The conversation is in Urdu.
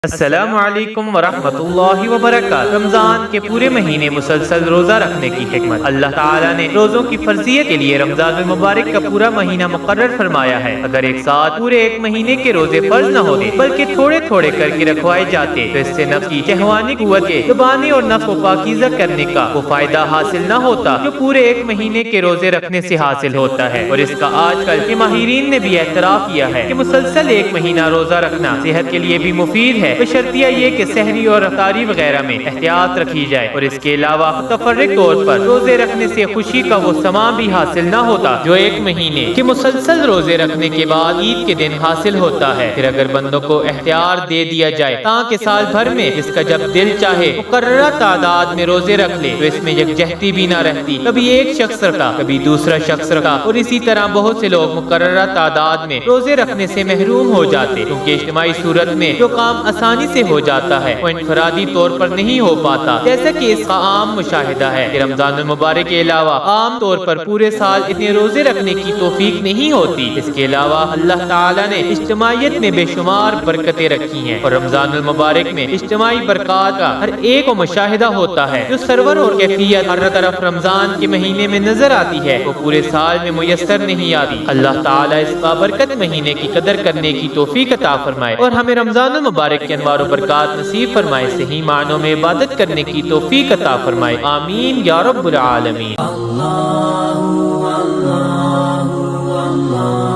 السلام علیکم ورحمۃ اللہ وبرکاتہ۔ رمضان کے پورے مہینے مسلسل روزہ رکھنے کی حکمت۔ اللہ تعالیٰ نے روزوں کی فرضیت کے لیے رمضان المبارک کا پورا مہینہ مقرر فرمایا ہے۔ اگر ایک ساتھ پورے ایک مہینے کے روزے فرض نہ ہوتے بلکہ تھوڑے تھوڑے کر کے رکھوائے جاتے تو اس سے نفس کی شہوانی قوت کے زبانی اور نفس کو پاکیزہ کرنے کا وہ فائدہ حاصل نہ ہوتا جو پورے ایک مہینے کے روزے رکھنے سے حاصل ہوتا ہے۔ اور اس کا آج کل کے ماہرین نے بھی اعتراف کیا ہے کہ مسلسل ایک مہینہ روزہ رکھنا صحت کے لیے بھی مفید ہے، بشرطیہ یہ کہ سحری اور افطاری وغیرہ میں احتیاط رکھی جائے، اور اس کے علاوہ متفرق طور پر روزے رکھنے سے خوشی کا وہ سما بھی حاصل نہ ہوتا جو ایک مہینے کے مسلسل روزے رکھنے کے بعد عید کے دن حاصل ہوتا ہے۔ پھر اگر بندوں کو اختیار دے دیا جائے تاکہ سال بھر میں جس کا جب دل چاہے مقررہ تعداد میں روزے رکھ لے تو اس میں یکجہتی بھی نہ رہتی، کبھی ایک شخص رکھا کبھی دوسرا شخص رکھا، اور اسی طرح بہت سے لوگ مقررہ تعداد میں روزے رکھنے سے محروم ہو جاتے، کیونکہ اجتماعی صورت میں جو کام آسانی سے ہو جاتا ہے وہ انفرادی طور پر نہیں ہو پاتا، جیسا کہ اس کا عام مشاہدہ ہے کہ رمضان المبارک کے علاوہ عام طور پر پورے سال اتنے روزے رکھنے کی توفیق نہیں ہوتی۔ اس کے علاوہ اللہ تعالیٰ نے اجتماعیت میں بے شمار برکتیں رکھی ہیں، اور رمضان المبارک میں اجتماعی برکات کا ہر ایک کو مشاہدہ ہوتا ہے جو سرور اور کیفیت ہر طرف رمضان کے مہینے میں نظر آتی ہے وہ پورے سال میں میسر نہیں آتی۔ اللہ تعالیٰ اس بابرکت مہینے کی قدر کرنے کی توفیق عطا فرمائے اور ہمیں رمضان المبارک کے انوار و برکات نصیب فرمائے، صحیح معنوں میں عبادت کرنے کی توفیق عطا فرمائے، آمین یا رب العالمین۔ اللہ اللہ اللہ